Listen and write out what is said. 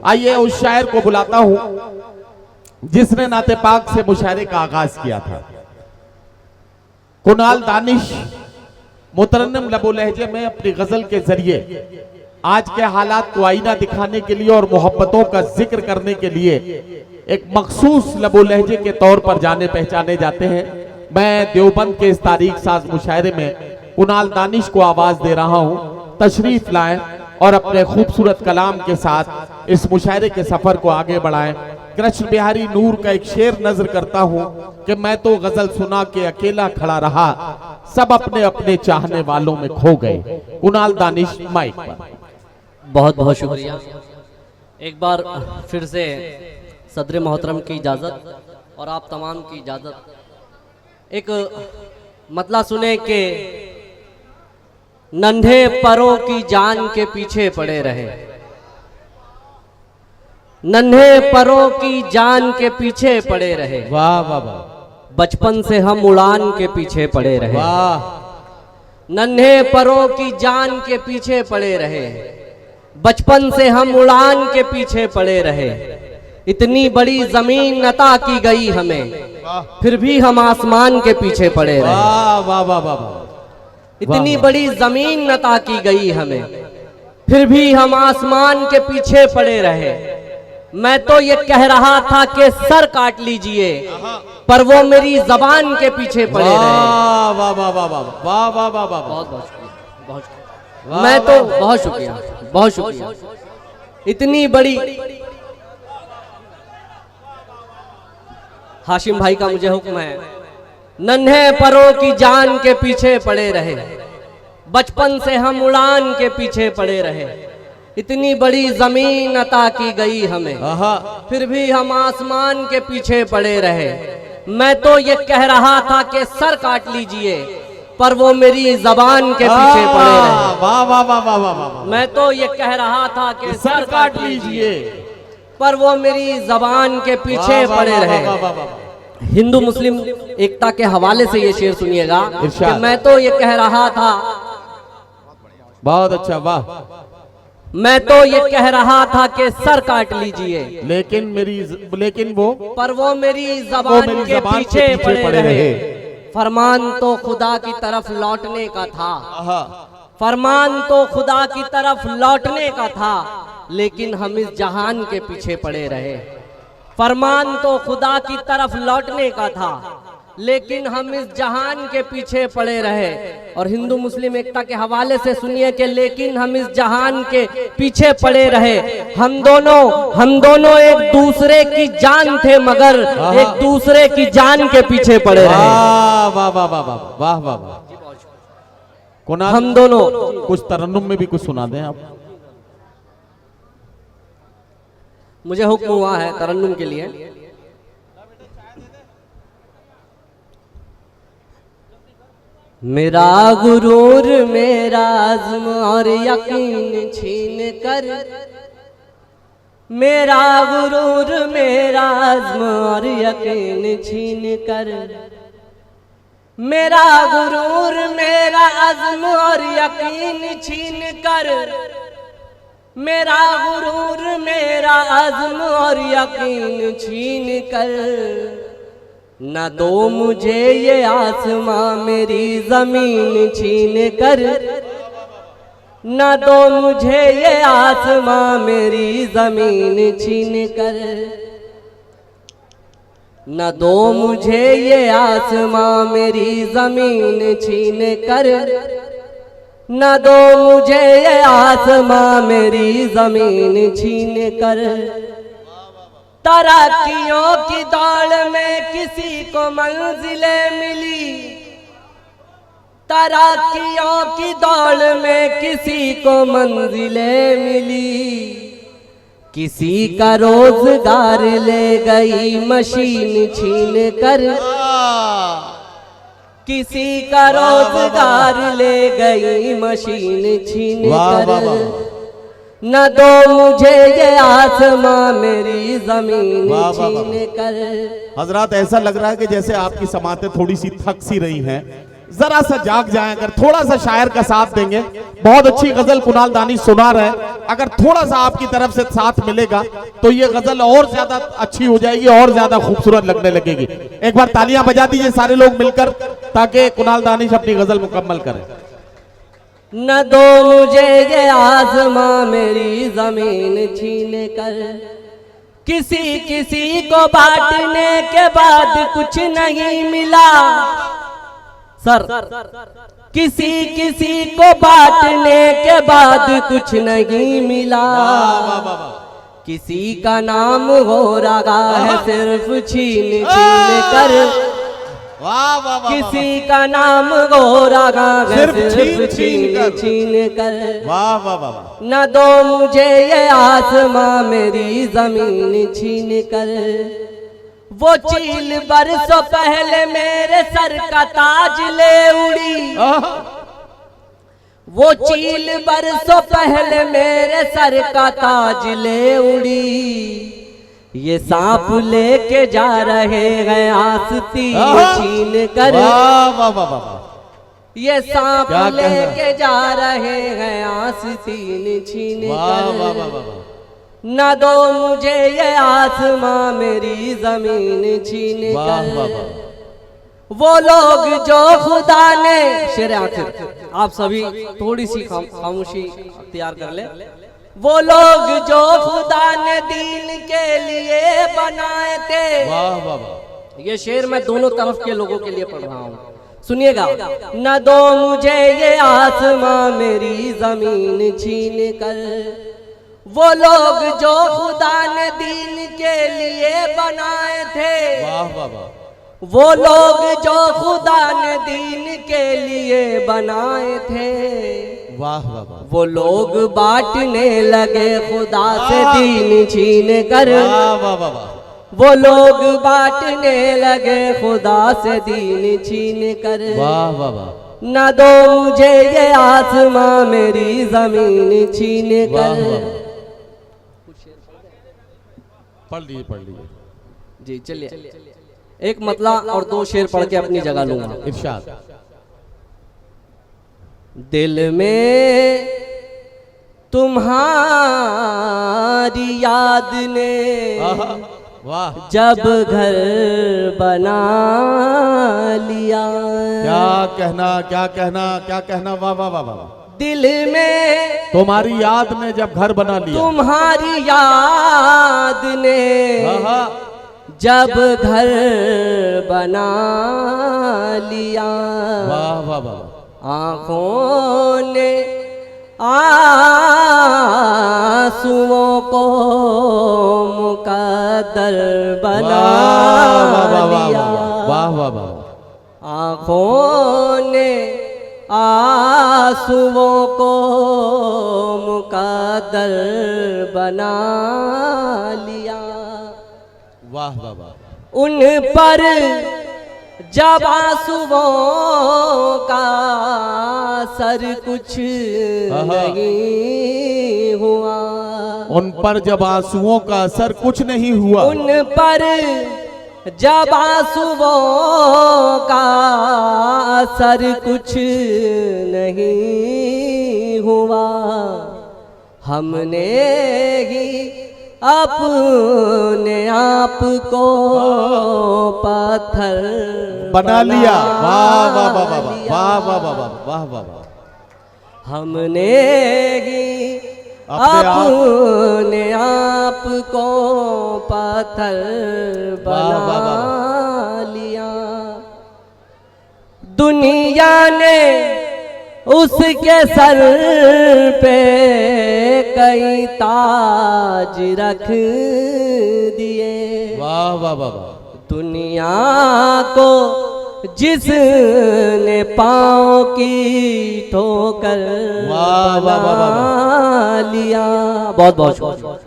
आइए उस शायर को बुलाता हूं जिसने नाते पाक से मुशायरे का आगाज किया था। कुणाल दानिश मुतरन्निम लबो लहजे में अपनी गजल के जरिए आज के हालात को आईना दिखाने के लिए और मोहब्बतों का जिक्र करने के लिए एक मखसूस लबो लहजे के तौर पर जाने पहचाने जाते हैं। मैं देवबंद के इस तारीख साज मुशायरे में कुणाल दानिश को आवाज दे रहा हूं, तशरीफ लाएं और अपने खूबसूरत कलाम के साथ इस मुशायरे के सफर को आगे बढ़ाएं। कृष्ण बिहारी नूर का एक शेर नजर करता हूं कि मैं तो गजल सुना के अकेला खड़ा रहा, सब अपने अपने चाहने वालों में खो गए। कुणाल दानिश माइक पर। बहुत बहुत शुक्रिया। एक बार फिर से सदर मोहतरम की इजाज़त और आप तमाम की इजाज़त, एक मतला सुने के नन्हे परों की जान के पीछे पड़े रहे, नन्हे परों की जान के पीछे पड़े रहे। वाह वाह वाह। बचपन से हम उड़ान के पीछे पड़े रहे। वाह। नन्हे परों की जान के पीछे पड़े रहे, बचपन से हम उड़ान के पीछे पड़े रहे। इतनी बड़ी जमीन अता की गई हमें, फिर भी हम आसमान के पीछे पड़े रहे। वाह वाह वाह वाह। इतनी बड़ी जमीन अता की गई हमें, फिर भी हम आसमान के पीछे पड़े रहे। मैं तो ये कह रहा था कि सर काट लीजिए, पर वो मेरी जबान के पीछे पड़े रहे। वाह वाह वाह वाह वाह वाह वाह वाह। बहुत बहुत शुक्रिया, बहुत शुक्रिया। मैं तो बहुत शुक्रिया, बहुत शुक्रिया। इतनी बड़ी हाशिम भाई का मुझे हुक्म है, नन्हे परों की जान के पीछे पड़े रहे, बचपन से हम उड़ान के पीछे पड़े रहे। इतनी बड़ी जमीन अता की गई हमें, फिर भी हम आसमान के पीछे पड़े रहे। मैं तो ये कह रहा था कि सर काट लीजिए, पर वो मेरी जबान के पीछे पड़े रहे। वाह वाह वाह वाह वाह। मैं तो ये कह रहा था कि सर काट लीजिए, पर वो मेरी जबान के पीछे पड़े रहे। हिंदू मुस्लिम एकता के हवाले से ये शेर सुनिएगा कि मैं तो ये कह रहा था। बहुत अच्छा, वाह। मैं तो ये कह रहा था कि सर काट लीजिए, लेकिन वो पर वो मेरी जबान के पीछे पड़े रहे। फरमान तो खुदा की तरफ लौटने का था, फरमान तो खुदा की तरफ लौटने का था, लेकिन हम इस जहान के पीछे पड़े रहे। फरमान तो खुदा की तरफ लौटने का था, लेकिन हम इस जहान के पीछे पड़े रहे। और हिंदू मुस्लिम एकता के हवाले से सुनिए कि लेकिन हम इस जहान के पीछे पड़े रहे। हम दोनों एक दूसरे की जान थे, मगर एक दूसरे की जान के पीछे पड़े रहे। वाह वाह वाह वाह वाह वाह वाह। हम दोनों कुछ तरन्नुम में भी कुछ सुना दें आप। मुझे हुक्म हुआ है तरन्नुम के लिए। मेरा गुरूर मेरा आज़्म और यकीन छीन कर, मेरा गुरूर मेरा आज़्म और यकीन छीन कर, मेरा गुरूर मेरा आज़्म और यकीन छीन कर, मेरा गुरूर मेरा आज़्म और यकीन छीन कर। न दो मुझे ये आसमां मेरी जमीन छीन कर, न दो मुझे ये आसमां मेरी जमीन छीन कर, न दो मुझे ये आसमां मेरी जमीन छीन कर, न दो मुझे ये आसमां मेरी जमीन छीन कर। तरक्कियों की दौड़ में किसी को मंजिलें मिली, तरक्कियों की दौड़ में किसी को मंजिलें मिली, किसी का रोजगार ले गई मशीन छीन कर, किसी का रोजगार ले गई मशीन छीन कर। न दो मुझे ये आसमां मेरी जमीन छीन कर। हजरात, ऐसा लग रहा है कि जैसे आपकी समातें थोड़ी सी थक सी रही हैं, जरा सा जाग जाए, अगर थोड़ा सा शायर का साथ देंगे। बहुत अच्छी गजल कुणाल दानी सुना रहे, अगर थोड़ा सा आपकी तरफ से साथ मिलेगा तो ये गजल और ज्यादा अच्छी हो जाएगी, और ज्यादा खूबसूरत लगने लगेगी। एक बार तालियां बजा दीजिए सारे लोग मिलकर, ताकि कुणाल दानिश अपनी गजल मुकम्मल करें। न दो मुझे ये आसमां मेरी जमीन छीन कर, किसी किसी को बांटने के बाद कुछ नहीं मिला। सर, किसी किसी को बांटने के बाद कुछ नहीं मिला। किसी का नाम हो रहा है सिर्फ छीन छीन कर, किसी का नाम हो रहा है सिर्फ छीन छीन कर। न दो मुझे ये आसमां मेरी जमीन छीन कर, वो चील बरसों पहले मेरे सर का ताज ले उड़ी। वो चील बरसों पहले मेरे सर का ताज ले उड़ी। ये सांप लेके जा रहे हैं आस्तीन छीन कर। ये सांप लेके जा रहे हैं आस्तीन छीन कर। न दो मुझे ये आसमां मेरी जमीन छीन कर। वो लोग जो खुदा ने, शेर आखिर आप सभी थोड़ी सी खामोशी अख्तियार कर ले। वो लोग जो खुदा ने दीन के लिए बनाए थे। ये शेर मैं दोनों तरफ के लोगों के लिए पढ़ रहा हूँ, सुनिएगा। न दो मुझे ये आसमां मेरी जमीन छीन कर, वो लोग जो खुदा ने दीन के लिए बनाए थे। वो लोग जो खुदा ने दीन के लिए बनाए थे। वो लोग बांटने लगे खुदा से दीन छीन कर। वो लोग बांटने लगे खुदा से दीन छीन कर। न दो मुझे ये आसमां मेरी जमीन छीन कर। पढ़ लीजिए जी, चलिए एक मतला और दो शेर पढ़ के अपनी जगह लूंगा। इरशाद। दिल में तुम्हारी याद ने जब घर बना लिया। क्या कहना वाह वाह वाह वाह। दिल में तुम्हारी याद ने जब घर बना लिया। तुम्हारी याद ने जब घर बना लिया। वाह वाह वाह। आँखों ने आंसुओं को मुकद्दर बना लिया। वाह वाह वाह। आँखों ने आंसुओं को मुकद्दर बना लिया। वाह वाह वाह। उन पर जब आंसुओं का असर कुछ नहीं हुआ। उन पर जब आंसुओं का असर कुछ नहीं हुआ। उन पर जब आंसुओं का असर कुछ नहीं हुआ। हमने ही अपने आप को पत्थर बना लिया। वाह वाह वाह वाह वाह वाह वाह वाह वाह वाह। हमने ही अपने आप को पत्थर बना लिया। दुनिया ने उसके सर पे कई ताज रख दिए। वाह वाह वाह। दुनिया को जिसने पाँव की ठोकर बना लिया। बहुत बहुत शुक्रिया।